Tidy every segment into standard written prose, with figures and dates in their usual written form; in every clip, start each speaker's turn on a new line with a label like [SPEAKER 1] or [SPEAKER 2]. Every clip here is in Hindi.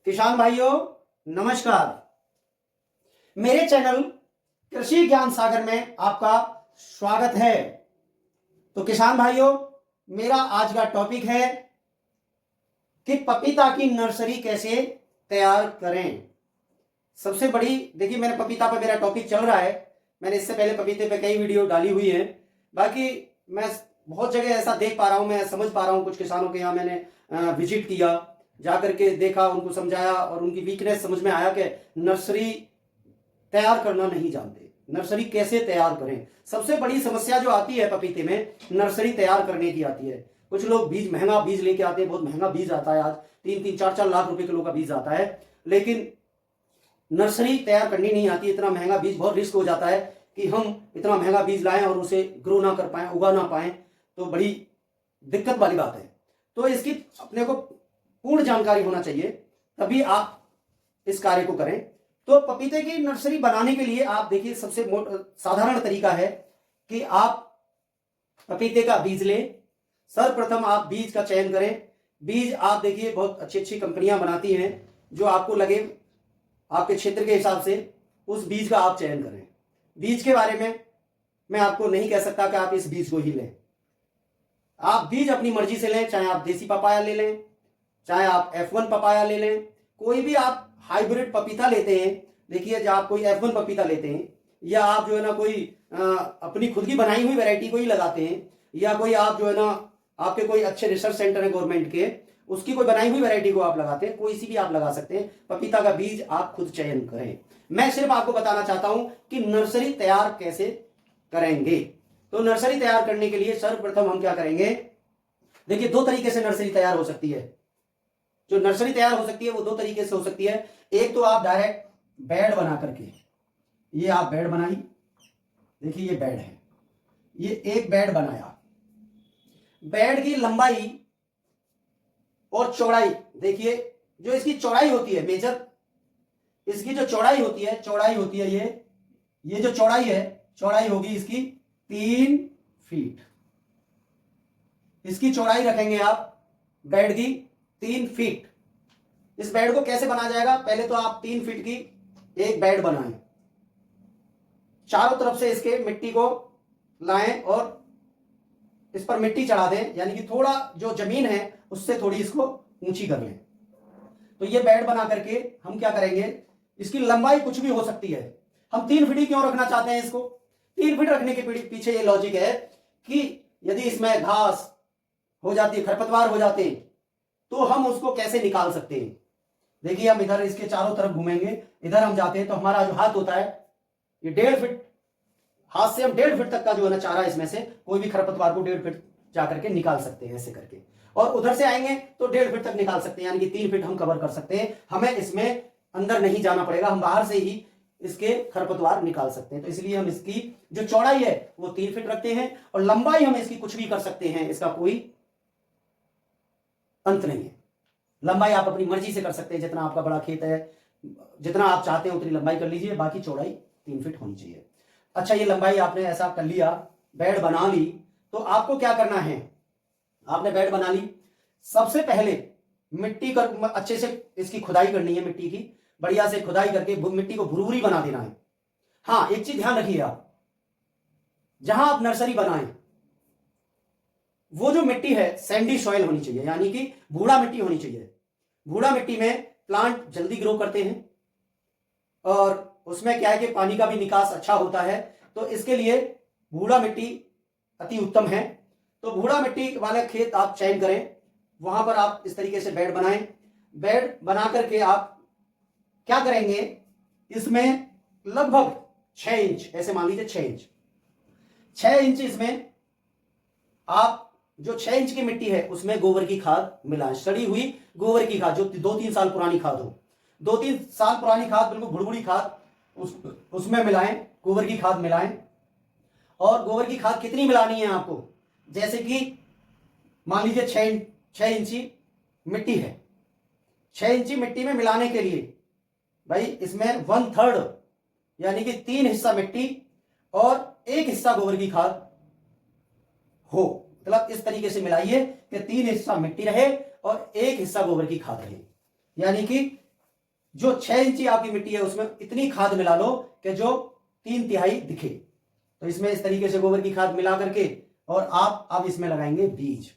[SPEAKER 1] किसान भाइयों नमस्कार। मेरे चैनल कृषि ज्ञान सागर में आपका स्वागत है। तो किसान भाइयों, मेरा आज का टॉपिक है कि पपीता की नर्सरी कैसे तैयार करें। सबसे बड़ी देखिए, मैंने पपीता पर मेरा टॉपिक चल रहा है। मैंने इससे पहले पपीते पे कई वीडियो डाली हुई है। बाकी मैं बहुत जगह ऐसा देख पा रहा हूं, मैं समझ पा रहा हूं, कुछ किसानों के यहाँ मैंने विजिट किया, जाकर के देखा, उनको समझाया और उनकी वीकनेस समझ में आया कि नर्सरी तैयार करना नहीं जानते। नर्सरी कैसे तैयार करें। सबसे बड़ी समस्या जो आती है पपीते में, नर्सरी तैयार करने की आती है। कुछ लोग बीज, महंगा बीज लेके आते हैं, बहुत महंगा बीज आता है, आज 3-4 लाख रुपए किलो का बीज आता है, लेकिन नर्सरी तैयार करनी नहीं आती। इतना महंगा बीज, बहुत रिस्क हो जाता है कि हम इतना महंगा बीज लाएं और उसे ग्रो ना कर पाए, उगा ना पाए, तो बड़ी दिक्कत वाली बात है। तो इसकी अपने को पूर्ण जानकारी होना चाहिए, तभी आप इस कार्य को करें। तो पपीते की नर्सरी बनाने के लिए आप देखिए, सबसे साधारण तरीका है कि आप पपीते का बीज लें। सर्वप्रथम आप बीज का चयन करें। बीज आप देखिए, बहुत अच्छी अच्छी कंपनियां बनाती हैं, जो आपको लगे आपके क्षेत्र के हिसाब से उस बीज का आप चयन करें। बीज के बारे में मैं आपको नहीं कह सकता कि आप इस बीज को ही लें। आप बीज अपनी मर्जी से लें, चाहे आप देसी पपाया ले लें, चाहे आप F1 पपाया ले लें, कोई भी आप हाइब्रिड पपीता लेते हैं। देखिए, जब आप कोई F1 पपीता लेते हैं, या आप जो है ना कोई अपनी खुद की बनाई हुई वैरायटी को ही लगाते हैं, या कोई आप जो है ना आपके कोई अच्छे रिसर्च सेंटर है गवर्नमेंट के, उसकी कोई बनाई हुई वैरायटी को आप लगाते हैं, कोई सी भी आप लगा सकते हैं। पपीता का बीज आप खुद चयन करें। मैं सिर्फ आपको बताना चाहता हूं कि नर्सरी तैयार कैसे करेंगे। तो नर्सरी तैयार करने के लिए सर्वप्रथम हम क्या करेंगे, देखिए, दो तरीके से नर्सरी तैयार हो सकती है। जो नर्सरी तैयार हो सकती है वो दो तरीके से हो सकती है। एक तो आप डायरेक्ट बेड बना करके, ये आप बेड बनाई, देखिए ये बेड है, ये एक बेड बनाया। बेड की लंबाई और चौड़ाई देखिए, जो इसकी चौड़ाई होती है, मेजर इसकी जो चौड़ाई होती है, ये जो चौड़ाई है, चौड़ाई होगी इसकी 3 फीट। इसकी चौड़ाई रखेंगे आप बेड की 3 फीट। इस बेड को कैसे बनाया जाएगा, पहले तो आप 3 फीट की एक बेड बनाएं, चारों तरफ से इसके मिट्टी को लाएं और इस पर मिट्टी चढ़ा दें, यानी कि थोड़ा जो जमीन है उससे थोड़ी इसको ऊंची कर लें। तो ये बेड बना करके हम क्या करेंगे, इसकी लंबाई कुछ भी हो सकती है। हम 3 फीट क्यों रखना चाहते हैं इसको, 3 फीट रखने के पीछे ये लॉजिक है कि यदि इसमें घास हो जाती है, खरपतवार हो जाते हैं, तो हम उसको कैसे निकाल सकते हैं। देखिए, हम इधर इसके चारों तरफ घूमेंगे, इधर हम जाते हैं तो हमारा जो हाथ होता है, ये 1.5 फीट, हाथ से हम 1.5 फीट तक का जो है ना चारा, इसमें से कोई भी खरपतवार को 1.5 फीट जाकर के निकाल सकते हैं ऐसे करके, और उधर से आएंगे तो 1.5 फीट तक निकाल सकते हैं, यानी कि 3 फीट हम कवर कर सकते हैं। हमें इसमें अंदर नहीं जाना पड़ेगा, हम बाहर से ही इसके खरपतवार निकाल सकते हैं। तो इसलिए हम इसकी जो चौड़ाई है वो 3 फीट रखते हैं, और लंबाई हम इसकी कुछ भी कर सकते हैं, इसका कोई अंत नहीं है। लंबाई आप अपनी मर्जी से कर सकते हैं, जितना आपका बड़ा खेत है, जितना आप चाहते हैं उतनी लंबाई कर लीजिए, बाकी चौड़ाई 3 फीट होनी चाहिए। अच्छा, ये लंबाई आपने ऐसा कर लिया, बेड बना ली, तो आपको क्या करना है, आपने बेड बना ली, सबसे पहले मिट्टी का अच्छे से इसकी खुदाई करनी है, मिट्टी की बढ़िया से खुदाई करके मिट्टी को भुरभुरी बना देना है। हाँ, एक चीज ध्यान रखिए, आप जहां आप नर्सरी बनाएं, वो जो मिट्टी है सैंडी सॉइल होनी चाहिए, यानी कि भूड़ा मिट्टी होनी चाहिए। भूड़ा मिट्टी में प्लांट जल्दी ग्रो करते हैं, और उसमें क्या है कि पानी का भी निकास अच्छा होता है। तो इसके लिए भूड़ा मिट्टी अति उत्तम है। तो भूड़ा मिट्टी वाले खेत आप चयन करें, वहां पर आप इस तरीके से बेड बनाएं। बेड बना करके आप क्या करेंगे, इसमें लगभग 6 इंच, ऐसे मान लीजिए 6 इंच, 6 इंच इसमें आप जो 6 इंच की मिट्टी है उसमें गोबर की खाद मिलाएं, सड़ी हुई गोबर की खाद, जो 2-3 साल पुरानी खाद हो, 2-3 साल पुरानी खाद, बिल्कुल भुड़भुड़ी खाद, उसमें मिलाएं, गोबर की खाद मिलाएं। और गोबर की खाद कितनी मिलानी है आपको, जैसे कि मान लीजिए 6 इंची मिट्टी है, 6 इंची मिट्टी में मिलाने के लिए भाई इसमें 1/3 यानी कि 3 हिस्सा मिट्टी और 1 हिस्सा गोबर की खाद हो। मतलब इस तरीके से मिलाइए कि 3 हिस्सा मिट्टी रहे और 1 हिस्सा गोबर की खाद रहे, यानी कि जो 6 इंची आपकी मिट्टी है उसमें इतनी खाद मिला लो कि जो 3/3 दिखे। तो इसमें इस तरीके से गोबर की खाद मिला करके और आप अब इसमें लगाएंगे बीज।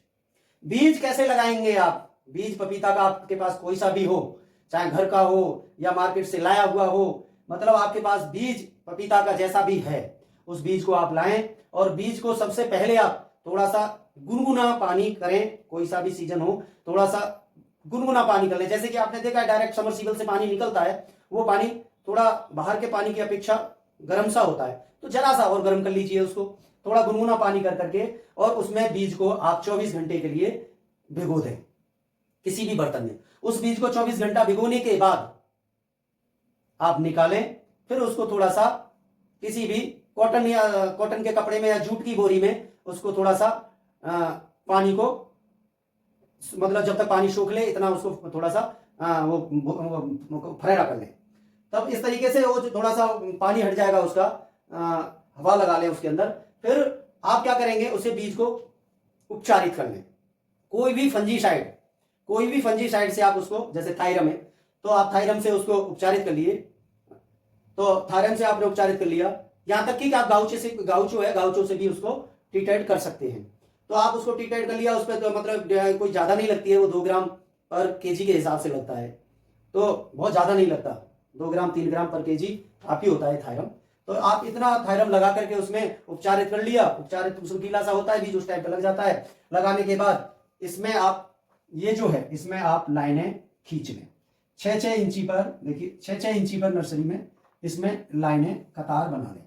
[SPEAKER 1] बीज कैसे लगाएंगे आप? बीज पपीता का आपके पास कोई सा भी हो, चाहे घर का हो या मार्केट से लाया हुआ हो, मतलब आपके पास बीज पपीता का जैसा भी है उस बीज को आप लाएं और बीज को सबसे पहले आप थोड़ा सा गुनगुना पानी करें, कोई सा भी सीजन हो थोड़ा सा गुनगुना पानी कर लें। जैसे कि आपने देखा है डायरेक्ट समरसीबल से पानी निकलता है, वो पानी थोड़ा बाहर के पानी की अपेक्षा गर्म सा होता है, तो जरा सा और गर्म कर लीजिए उसको, थोड़ा गुनगुना पानी कर करके, और उसमें बीज को आप 24 घंटे के लिए भिगो दें किसी भी बर्तन में। उस बीज को 24 घंटा भिगोने के बाद आप निकालें, फिर उसको थोड़ा सा किसी भी कॉटन के कपड़े में या जूट की बोरी में उसको थोड़ा सा पानी को, मतलब जब तक पानी सूख ले इतना उसको थोड़ा सा वो फरेरा कर ले। तब इस तरीके से वो जो थोड़ा सा पानी हट जाएगा उसका, हवा लगा ले उसके अंदर। फिर आप क्या करेंगे, उसे बीज को उपचारित कर लें। कोई भी फंजीसाइड से आप उसको, जैसे थायरम है तो आप थायरम से उसको उपचारित कर लिए, तो थायरम से आपने उपचारित कर लिया। यहां तक कि आप गाउचो से भी उसको ट्रीटेड कर सकते हैं। तो आप उसको ट्रीटेड कर लिया, उस पर तो मतलब कोई ज्यादा नहीं लगती है, वो 2 ग्राम पर केजी के हिसाब से लगता है, तो बहुत ज्यादा नहीं लगता, 2 ग्राम 3 ग्राम पर केजी काफी होता है थायरम। तो आप इतना थायरम लगा करके उसमें उपचारित कर लिया। उपचारित गीला सा होता है, बीज उस टाइप पे लग जाता है। लगाने के बाद इसमें आप ये जो है इसमें आप लाइनें खींच लें 6-6 इंची पर। देखिए 6-6 इंची पर नर्सरी में इसमें लाइनें कतार बना लें।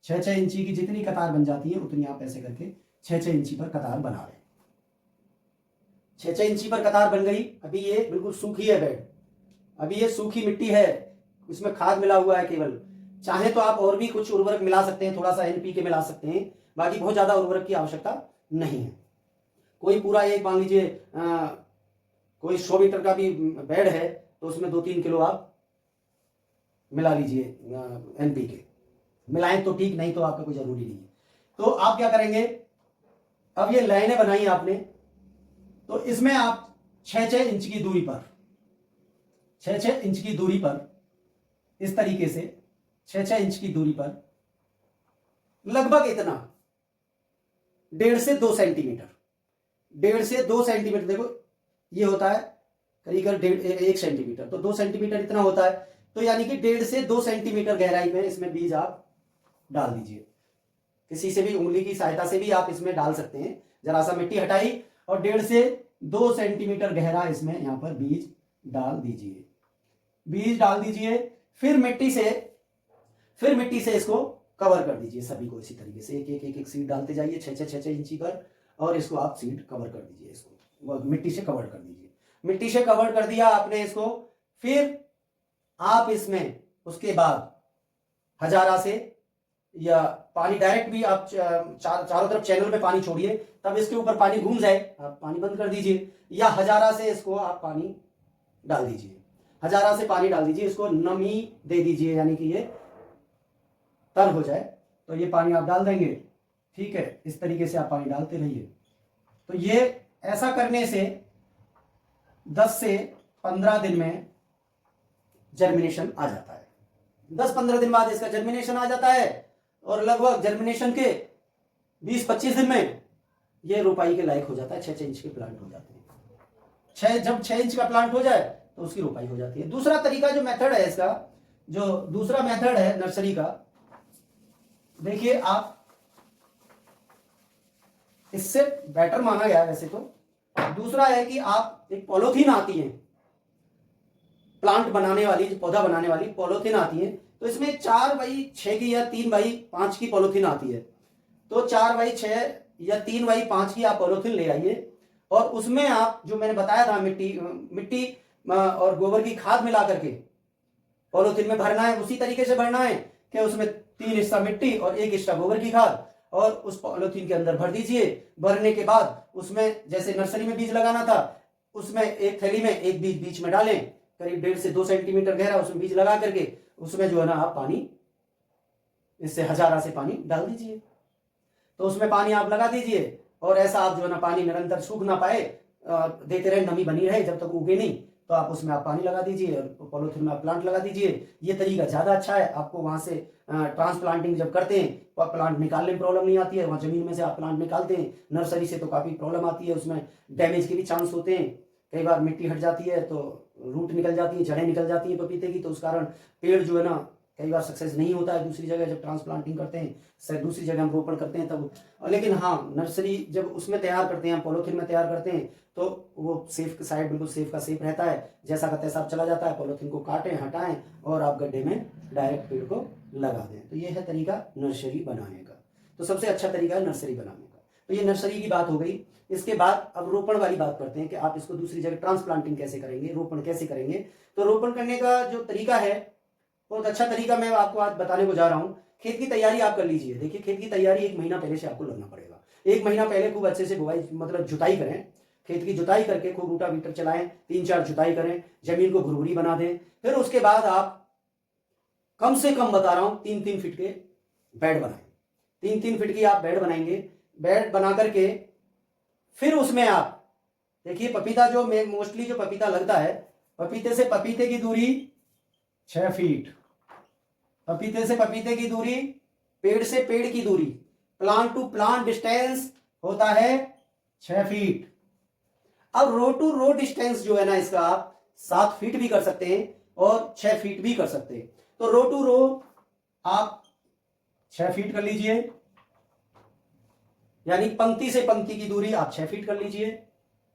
[SPEAKER 1] 6-6 इंची की जितनी कतार बन जाती है उतनी आप ऐसे करके 6-6 इंची पर कतार बना लें। 6-6 इंची पर कतार बन गई। अभी ये बिल्कुल सूखी है बेड, अभी ये सूखी मिट्टी है, इसमें खाद मिला हुआ है केवल। चाहे तो आप और भी कुछ उर्वरक मिला सकते हैं, थोड़ा सा NPK मिला सकते हैं, बाकी बहुत ज्यादा उर्वरक की आवश्यकता नहीं है। कोई पूरा एक मान लीजिए कोई 100 मीटर का भी बेड है तो उसमें 2-3 किलो आप मिला लीजिए NPK। मिलाएं तो ठीक, नहीं तो आपका कोई जरूरी नहीं है। तो आप क्या करेंगे, अब ये लाइनें बनाई आपने, तो इसमें आप 6-6 इंच की दूरी पर, 6-6 इंच की दूरी पर, इस तरीके से 6-6 इंच की दूरी पर लगभग इतना 1.5 से 2 सेंटीमीटर, 1.5 से 2 सेंटीमीटर, देखो ये होता है करीब 1 सेंटीमीटर, तो 2 सेंटीमीटर इतना होता है। तो यानी कि 1.5 से 2 सेंटीमीटर गहराई में इसमें बीज आप डाल दीजिए। किसी से भी उंगली की सहायता से भी आप इसमें डाल सकते हैं। जरा सा मिट्टी हटाई और 1.5 से 2 सेंटीमीटर गहरा इसमें यहां पर बीज डाल दीजिए। बीज डाल दीजिए, फिर मिट्टी से इसको कवर कर दीजिए सभी को इसी तरीके से। एक सीड डालते जाइए 6-6 इंची पर, और इसको आप सीड कवर कर दीजिए, इसको मिट्टी से कवर कर दीजिए। मिट्टी से कवर कर दिया आपने इसको, फिर आप इसमें उसके बाद हजारा से या पानी डायरेक्ट भी आप चारों तरफ चैनल पे पानी छोड़िए, तब इसके ऊपर पानी घूम जाए आप पानी बंद कर दीजिए, या हजारा से इसको आप पानी डाल दीजिए। हजारा से पानी डाल दीजिए, इसको नमी दे दीजिए, यानी कि ये तर हो जाए। तो ये पानी आप डाल देंगे, ठीक है, इस तरीके से आप पानी डालते रहिए। तो ये ऐसा करने से 10 से 15 दिन में जर्मिनेशन आ जाता है। 10-15 दिन बाद इसका जर्मिनेशन आ जाता है, और लगभग जर्मिनेशन के 20-25 दिन में ये रोपाई के लायक हो जाता है। 6-6 इंच के प्लांट हो जाते हैं। जब 6 इंच का प्लांट हो जाए तो उसकी रोपाई हो जाती है। दूसरा तरीका जो मेथड है इसका, जो दूसरा मेथड है नर्सरी का, देखिए आप, इससे बेटर माना गया है वैसे तो। दूसरा है कि आप, एक पॉलीथीन आती है प्लांट बनाने वाली, पौधा बनाने वाली पॉलीथीन आती है, तो इसमें 4x6 की या 3x5 की पॉलीथीन आती है। तो 4x6 या 3x5 की आप पॉलीथीन ले आइए, और उसमें आप जो मैंने बताया था मिट्टी और गोबर की खाद मिला करके पॉलीथीन में भरना है। उसी तरीके से भरना है कि उसमें 3 हिस्सा मिट्टी और 1 हिस्सा गोबर की खाद, और उस पॉलीथीन के अंदर भर दीजिए। भरने के बाद उसमें जैसे नर्सरी में बीज लगाना था, उसमें एक थैली में एक बीज बीच में डालें, करीब 1.5 से 2 सेंटीमीटर गहरा, उसमें बीज लगा करके उसमें जो है ना आप पानी, इससे हजारा से पानी डाल दीजिए। तो उसमें पानी आप लगा दीजिए, और ऐसा आप जो है ना पानी निरंतर सूख ना पाए, देते रहे, नमी बनी रहे जब तक उगे नहीं, तो आप उसमें आप पानी लगा दीजिए और पॉलीथीन में आप प्लांट लगा दीजिए। ये तरीका ज़्यादा अच्छा है। आपको वहाँ से ट्रांसप्लांटिंग जब करते हैं तो प्लांट निकालने में प्रॉब्लम नहीं आती है। वहाँ ज़मीन में से आप प्लांट निकालते हैं, नर्सरी से तो काफ़ी प्रॉब्लम आती है, उसमें डैमेज के भी चांस होते हैं। कई बार मिट्टी हट जाती है तो रूट निकल जाती है, जड़ें निकल जाती हैं पपीते की, तो उस कारण पेड़ जो है ना कई बार सक्सेस नहीं होता है दूसरी जगह जब ट्रांसप्लांटिंग करते हैं, दूसरी जगह हम रोपण करते हैं तब। लेकिन हाँ, नर्सरी जब उसमें तैयार करते हैं, पॉलीथीन में तैयार करते हैं, तो वो सेफ साइड बिल्कुल सेफ का सेफ रहता है। जैसा का तैसा चला जाता है, पॉलीथीन को काटें, हटाएं और आप गड्ढे में डायरेक्ट पेड़ को लगा दें। तो ये है तरीका नर्सरी बनाने का। तो सबसे अच्छा तरीका है नर्सरी बनाने का। तो ये नर्सरी की बात हो गई। इसके बाद अब रोपण वाली बात करते हैं कि आप इसको दूसरी जगह ट्रांसप्लांटिंग कैसे करेंगे, रोपण कैसे करेंगे। तो रोपण करने का जो तरीका है बहुत अच्छा तरीका मैं आपको आज बताने को जा रहा हूँ। खेत की तैयारी आप कर लीजिए। देखिए, खेत की तैयारी 1 महीना पहले से आपको लगना पड़ेगा। 1 महीना पहले खूब अच्छे से बुआई मतलब जुताई करें, खेत की जुताई करके खूब रोटावीटर चलाएं, 3-4 जुताई करें, जमीन को भुरभुरी बना दें। फिर उसके बाद आप कम से कम बता रहा हूं 3-3 फीट के बेड बनाएं। 3-3 फीट की आप बेड बनाएंगे। बेड बना करके फिर उसमें आप देखिए, पपीता जो मोस्टली जो पपीता लगता है, पपीते से पपीते की दूरी 6 फीट, पपीते से पपीते की दूरी, पेड़ से पेड़ की दूरी, प्लांट टू प्लांट डिस्टेंस होता है 6 फीट। अब रो टू रो डिस्टेंस जो है ना इसका आप 7 फीट भी कर सकते हैं और 6 फीट भी कर सकते हैं। तो रो टू रो आप 6 फीट कर लीजिए, यानी पंक्ति से पंक्ति की दूरी आप 6 फीट कर लीजिए,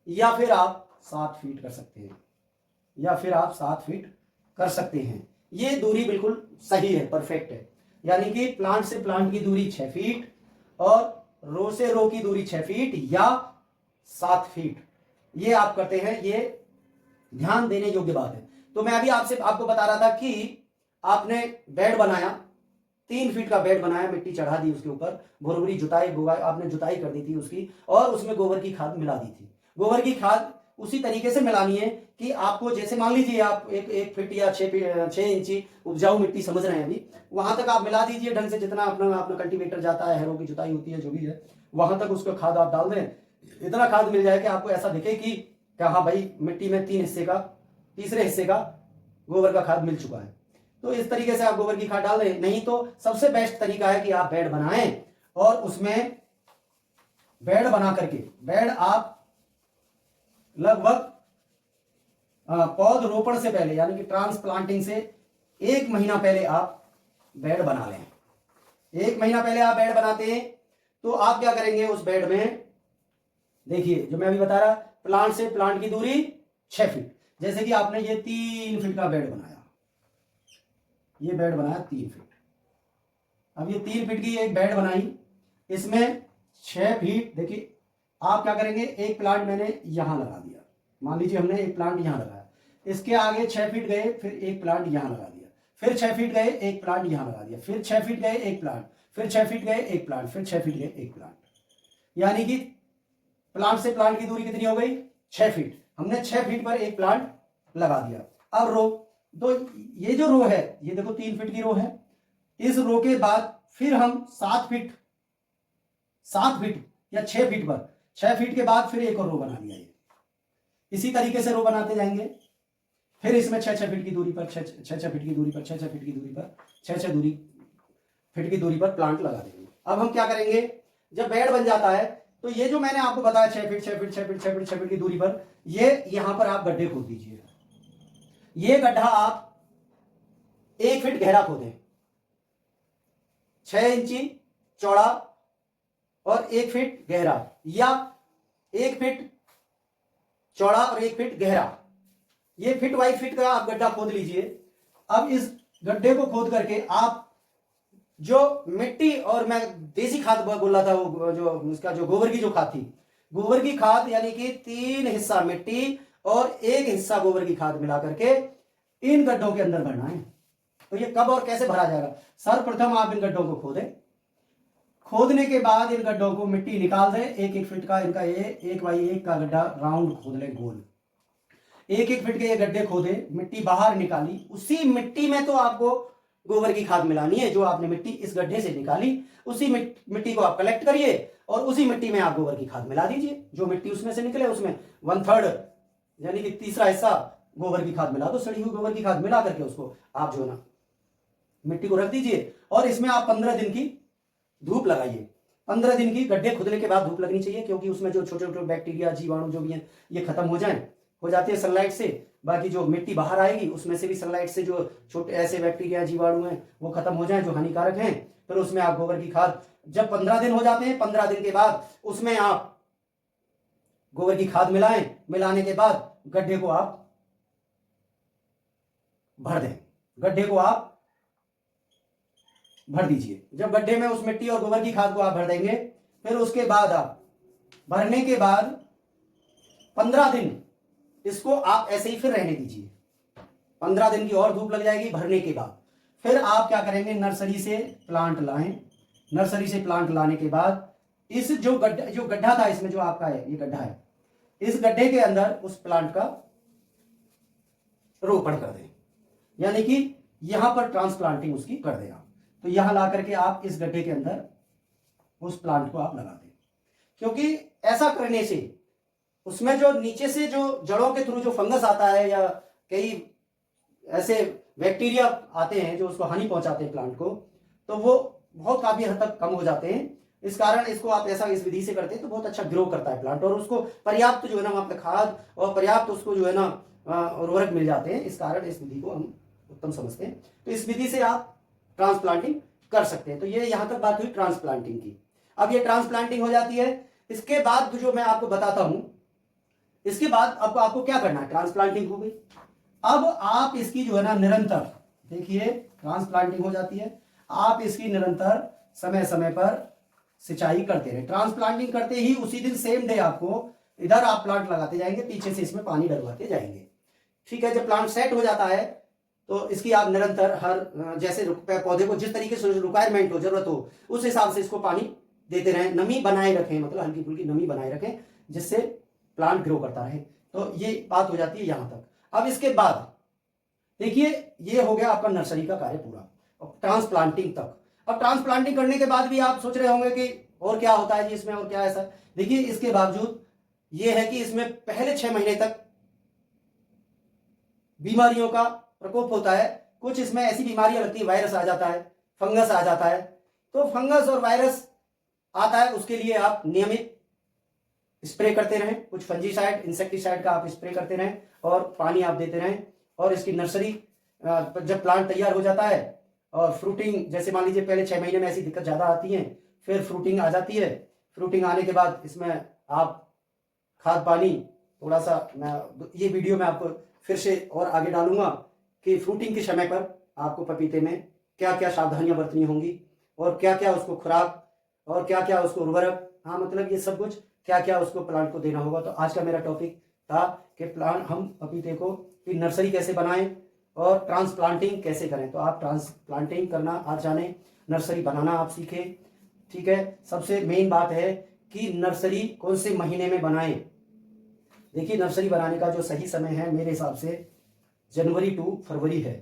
[SPEAKER 1] या फिर आप 7 फीट कर सकते हैं, या फिर आप 7 फीट कर सकते हैं। ये दूरी बिल्कुल सही है, परफेक्ट है। यानी कि प्लांट से प्लांट की दूरी 6 फीट और रो से रो की दूरी 6 फीट या 7 फीट, ये आप करते हैं। ये ध्यान देने योग्य बात है। तो मैं अभी आपको बता रहा था कि आपने बेड बनाया, 3 फीट का बेड बनाया, मिट्टी चढ़ा दी उसके ऊपर, भुरभुरी जुताई आपने जुताई कर दी थी उसकी, और उसमें गोबर की खाद मिला दी थी। गोबर की खाद उसी तरीके से मिलानी है कि आपको, जैसे मान लीजिए आप 1 फीट या 6 इंची उपजाऊ मिट्टी समझ रहे हैं अभी, वहां तक आप मिला दीजिए ढंग से, जितना अपना कल्टीवेटर जाता है, हैरों की जुताई होती है, जो भी है, वहां तक उसको खाद आप डाल दें। इतना खाद मिल जाए कि आपको ऐसा दिखे कि क्या हाँ भाई, मिट्टी में 3 हिस्से का, तीसरे हिस्से का गोबर का खाद मिल चुका है। तो इस तरीके से आप गोबर की खाद डाल दें। नहीं तो सबसे बेस्ट तरीका है कि आप बेड बनाएं और उसमें बेड बना करके, बेड आप लगभग पौध रोपण से पहले, यानी कि ट्रांसप्लांटिंग से 1 महीना पहले आप बेड बना लें। 1 महीना पहले आप बेड बनाते हैं तो आप क्या करेंगे, उस बेड में देखिए जो मैं अभी बता रहा, प्लांट से प्लांट की दूरी 6 फीट। जैसे कि आपने ये 3 फीट का बेड बनाया, ये बेड बनाया 3 फीट। अब ये 3 फीट की एक बेड बनाई, इसमें 6 फीट, देखिए आप क्या करेंगे, एक प्लांट मैंने यहां लगा दिया, मान लीजिए हमने एक प्लांट यहां लगाया, इसके आगे 6 फीट गए, फिर एक प्लांट यहां लगा दिया, फिर 6 फीट गए, एक प्लांट यहां लगा दिया, फिर 6 फीट गए, एक प्लांट, फिर 6 फीट गए, एक प्लांट, फिर 6 फीट गए, एक प्लांट। यानी कि प्लांट से प्लांट की दूरी कितनी हो गई, 6 फीट। हमने 6 फीट पर एक प्लांट लगा दिया। अब रो, तो ये जो रो है, ये देखो 3 फीट की रो है, इस रो के बाद फिर हम 7 फीट या 6 फीट पर, 6 फीट के बाद फिर एक और रो बना दिया। ये इसी तरीके से रो बनाते जाएंगे। फिर इसमें 6-6 फीट की दूरी पर, 6-6 फीट की दूरी पर, 6-6 फीट की दूरी पर, 6-6 फीट की दूरी पर प्लांट लगा देंगे। अब हम क्या करेंगे, जब बेड बन जाता है तो ये जो मैंने आपको बताया 6 feet 6 feet 6 feet 6 feet 6 feet की दूरी पर, ये यहां पर आप गड्ढे खोद दीजिए। ये गड्ढा आप 1 फीट गहरा खोदें, 6 इंची चौड़ा और 1 फीट गहरा, या 1 फीट चौड़ा और 1 फीट गहरा, ये फीट बाई फीट का आप गड्ढा खोद लीजिए। अब इस गड्ढे को खोद करके आप जो मिट्टी, और मैं देसी खाद बोल रहा था, वो जो उसका जो गोबर की जो खाद थी, गोबर की खाद, यानी कि 3 हिस्सा मिट्टी और 1 हिस्सा गोबर की खाद मिला करके इन गड्ढों के अंदर भरना है। तो ये कब और कैसे भरा जाएगा, सर्वप्रथम आप इन गड्ढों को खोदें, खोदने के बाद इन गड्ढों को मिट्टी निकाल दें, 1-1 फीट का इनका ये 1 बाई 1 का गड्ढा राउंड खोद लें, गोल 1-1 फीट के ये गड्ढे खोदे, मिट्टी बाहर निकाली, उसी मिट्टी में तो आपको गोबर की खाद मिलानी है। जो आपने मिट्टी इस गड्ढे से निकाली, उसी मिट्टी को आप कलेक्ट करिए और उसी मिट्टी में आप गोबर की खाद मिला दीजिए। जो मिट्टी उसमें से निकले उसमें 1/3 यानी कि तीसरा हिस्सा गोबर की खाद मिला दो, सड़ी हुई गोबर की खाद मिला करके उसको आप जो है ना मिट्टी को रख दीजिए और इसमें आप 15 दिन की धूप लगाइए। 15 दिन की गड्ढे खुदने के बाद धूप लगनी चाहिए, क्योंकि उसमें जो छोटे छोटे बैक्टीरिया जीवाणु जो भी हैं ये खत्म हो जाती है सनलाइट से। बाकी जो मिट्टी बाहर आएगी उसमें से भी सनलाइट से जो छोटे ऐसे बैक्टीरिया जीवाणु हैं वो खत्म हो जाए जो हानिकारक हैं। फिर उसमें आप गोबर की खाद, जब 15 दिन हो जाते हैं 15 दिन के बाद उसमें आप गोबर की खाद मिलाएं। मिलाने के बाद गड्ढे को आप भर दें, गड्ढे को आप भर दीजिए। जब गड्ढे में उस मिट्टी और गोबर की खाद को आप भर देंगे, फिर उसके बाद आप भरने के बाद 15 दिन इसको आप ऐसे ही फिर रहने दीजिए। 15 दिन की और धूप लग जाएगी भरने के बाद। फिर आप क्या करेंगे, नर्सरी से प्लांट लाएं। नर्सरी से प्लांट लाने के बाद इस जो गड्ढा था इसमें जो आपका है, ये गड्ढा है, इस गड्ढे के अंदर उस प्लांट का रोपण कर दें, यानी कि यहां पर ट्रांसप्लांटिंग उसकी कर दें आप। तो यहां ला करके आप इस गड्ढे के अंदर उस प्लांट को आप लगा दें, क्योंकि ऐसा करने से उसमें जो नीचे से जो जड़ों के थ्रू जो फंगस आता है या कई ऐसे बैक्टीरिया आते हैं जो उसको हानि पहुंचाते हैं प्लांट को, तो वो बहुत काफी हद तक कम हो जाते हैं। इस कारण इसको आप ऐसा इस विधि से करते हैं तो बहुत अच्छा ग्रो करता है प्लांट और उसको पर्याप्त जो है ना वहां पे खाद और पर्याप्त उसको जो है ना उर्वरक मिल जाते हैं। इस कारण इस विधि को हम उत्तम समझते हैं। तो इस विधि से आप ट्रांसप्लांटिंग कर सकते हैं। तो ये यहां तक बात हुई ट्रांसप्लांटिंग की। अब ये ट्रांसप्लांटिंग हो जाती है, इसके बाद जो मैं आपको बताता हूं, इसके बाद अब आपको क्या करना है। ट्रांसप्लांटिंग हो गई, अब आप इसकी जो है ना निरंतर, देखिए ट्रांसप्लांटिंग हो जाती है, आप इसकी निरंतर समय समय पर सिंचाई करते रहे। ट्रांसप्लांटिंग करते ही उसी दिन सेम डे आपको इधर आप प्लांट लगाते जाएंगे, पीछे से इसमें पानी डलवाते जाएंगे। ठीक है, जब प्लांट सेट हो जाता है तो इसकी आप निरंतर हर जैसे पौधे को जिस तरीके से रिक्वायरमेंट हो, जरूरत हो, उस हिसाब से इसको पानी देते रहें, नमी बनाए रखें, मतलब हल्की फुल्की नमी बनाए रखें जिससे प्लांट ग्रो करता रहे। तो ये बात हो जाती है यहां तक। अब इसके बाद देखिए ये हो गया आपका नर्सरी का कार्य पूरा, ट्रांसप्लांटिंग तक। अब ट्रांसप्लांटिंग करने के बाद भी आप सोच रहे होंगे कि और क्या होता है जी इसमें, और क्या ऐसा। देखिए इसके बावजूद ये है कि इसमें पहले 6 महीने तक बीमारियों का प्रकोप होता है। कुछ इसमें ऐसी बीमारियां लगती है, वायरस आ जाता है, फंगस आ जाता है। तो फंगस और वायरस आता है उसके लिए आप नियमित स्प्रे करते रहें, कुछ फंजीसाइड इंसेक्टिसाइड का आप स्प्रे करते रहें और पानी आप देते रहें। और इसकी नर्सरी जब प्लांट तैयार हो जाता है और फ्रूटिंग, जैसे मान लीजिए पहले 6 महीने में ऐसी दिक्कत ज्यादा आती है, फिर फ्रूटिंग आ जाती है। फ्रूटिंग आने के बाद इसमें आप खाद पानी थोड़ा सा, ये वीडियो में आपको फिर से और आगे डालूंगा कि फ्रूटिंग के समय पर आपको पपीते में क्या क्या सावधानियां बरतनी होंगी और क्या क्या उसको खुराक और क्या क्या उसको उर्वरक, हाँ मतलब ये सब कुछ क्या क्या उसको प्लांट को देना होगा। तो आज का मेरा टॉपिक था कि प्लांट, हम पपीते को की नर्सरी कैसे बनाएं और ट्रांसप्लांटिंग कैसे करें। तो आप ट्रांसप्लांटिंग करना आज जाने, नर्सरी बनाना आप सीखें। ठीक है, सबसे मेन बात है कि नर्सरी कौन से महीने में बनाएं। देखिए नर्सरी बनाने का जो सही समय है मेरे हिसाब से जनवरी टू फरवरी है,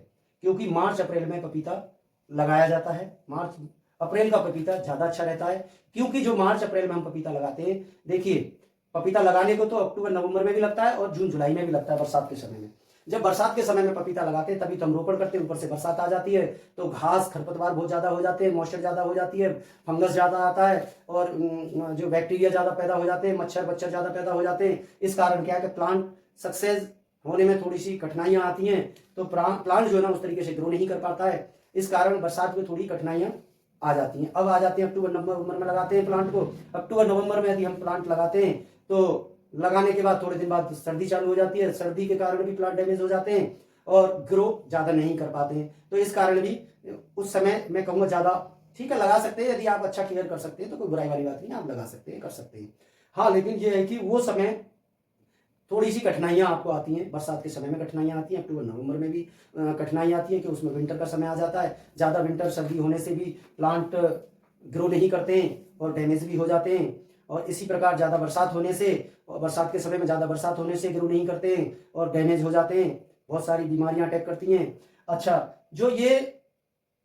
[SPEAKER 1] क्योंकि मार्च अप्रैल में पपीता लगाया जाता है। मार्च अप्रैल का पपीता ज्यादा अच्छा रहता है, क्योंकि जो मार्च अप्रैल में हम पपीता लगाते हैं, देखिए पपीता लगाने को तो अक्टूबर नवंबर में भी लगता है और जून जुलाई में भी लगता है, बरसात के समय में। जब बरसात के समय में पपीता लगाते हैं तभी तो हम रोपण करते हैं, ऊपर से बरसात आ जाती है तो घास खरपतवार बहुत ज्यादा हो जाते हैं, मॉइस्चर ज्यादा हो जाती है, फंगस ज्यादा आता है और जो बैक्टीरिया ज्यादा पैदा हो जाते हैं, मच्छर ज्यादा पैदा हो जाते हैं। इस कारण क्या है कि प्लांट सक्सेस होने में थोड़ी सी कठिनाइयां आती हैं, तो प्लांट जो है ना उस तरीके से ग्रो नहीं कर पाता है। इस कारण बरसात में थोड़ी कठिनाइयां आ जाती हैं। अब आ जाते हैं अक्टूबर नवंबर में लगाते हैं प्लांट को। अक्टूबर नवंबर में यदि हम प्लांट लगाते हैं तो लगाने के बाद थोड़े दिन बाद सर्दी चालू हो जाती है, सर्दी के कारण भी प्लांट डैमेज हो जाते हैं और ग्रो ज्यादा नहीं कर पाते हैं। तो इस कारण भी उस समय मैं कहूँगा ज्यादा ठीक है लगा सकते हैं, यदि आप अच्छा केयर कर सकते हैं तो कोई बुराई वाली बात नहीं, आप लगा सकते हैं, कर सकते हैं। हाँ लेकिन ये है कि वो समय थोड़ी सी कठिनाइयां आपको आती हैं, बरसात के समय में कठिनाइयां आती हैं, अक्टूबर नवंबर में भी कठिनाइयां आती हैं कि उसमें विंटर का समय आ जाता है। ज़्यादा विंटर सर्दी होने से भी प्लांट ग्रो नहीं करते हैं और डैमेज भी हो जाते हैं। और इसी प्रकार ज़्यादा बरसात होने से और बरसात के समय में ज़्यादा बरसात होने से ग्रो नहीं करते हैं और डैमेज हो जाते हैं, बहुत सारी बीमारियां अटैक करती हैं। अच्छा, जो ये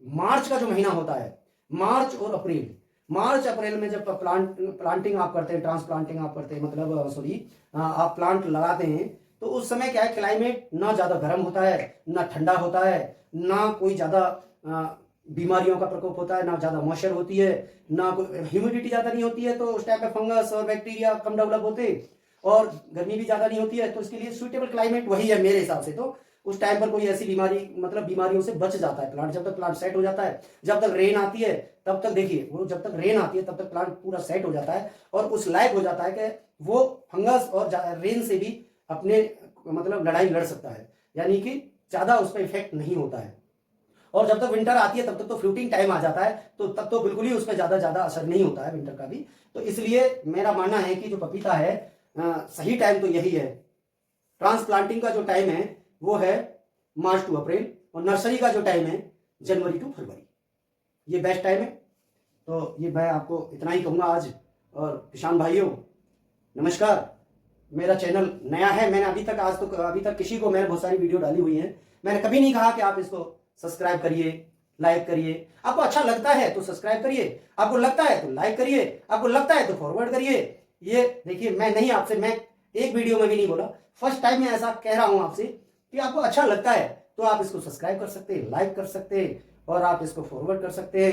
[SPEAKER 1] मार्च का जो महीना होता है, मार्च और अप्रैल, मार्च अप्रैल में जब प्लांटिंग आप करते हैं, ट्रांसप्लांटिंग आप करते हैं, मतलब सॉरी आप प्लांट लगाते हैं, तो उस समय क्या है, क्लाइमेट ना ज़्यादा गर्म होता है ना ठंडा होता है, ना कोई ज़्यादा बीमारियों का प्रकोप होता है, ना ज़्यादा मॉइस्चर होती है, ना कोई ह्यूमिडिटी ज़्यादा नहीं होती है, तो उस टाइम पे फंगस और बैक्टीरिया कम डेवलप होते, और गर्मी भी ज़्यादा नहीं होती है, तो इसके लिए सुइटेबल क्लाइमेट वही है मेरे हिसाब से। तो उस टाइम पर कोई ऐसी बीमारी, मतलब बीमारियों से बच जाता है प्लांट, जब तक प्लांट सेट हो जाता है। जब तक रेन आती है तब तक, देखिए वो जब तक रेन आती है तब तक प्लांट पूरा सेट हो जाता है और उस लायक हो जाता है कि वो फंगस और रेन से भी अपने मतलब लड़ाई लड़ सकता है, यानी कि ज़्यादा उस पर इफेक्ट नहीं होता है। और जब तक विंटर आती है तब तक तो फ्रूटिंग टाइम आ जाता है, तो तब तो बिल्कुल ही उस पर ज़्यादा असर नहीं होता है विंटर का भी। तो इसलिए मेरा मानना है कि जो पपीता है, सही टाइम तो यही है। ट्रांसप्लांटिंग का जो टाइम है वो है मार्च टू अप्रैल, और नर्सरी का जो टाइम है जनवरी टू फरवरी, ये बेस्ट टाइम है। तो ये मैं आपको इतना ही कहूँगा आज। और किसान भाइयों, नमस्कार। मेरा चैनल नया है, मैंने अभी तक किसी को, मैंने बहुत सारी वीडियो डाली हुई है, मैंने कभी नहीं कहा कि आप इसको सब्सक्राइब करिए, लाइक करिए। आपको अच्छा लगता है तो सब्सक्राइब करिए, आपको लगता है तो लाइक करिए, आपको लगता है तो फॉरवर्ड करिए। ये देखिए, मैं एक वीडियो में भी नहीं बोला, फर्स्ट टाइम मैं ऐसा कह रहा हूं आपसे कि आपको अच्छा लगता है तो आप इसको सब्सक्राइब कर सकते हैं, लाइक कर सकते हैं, और आप इसको फॉरवर्ड कर सकते हैं।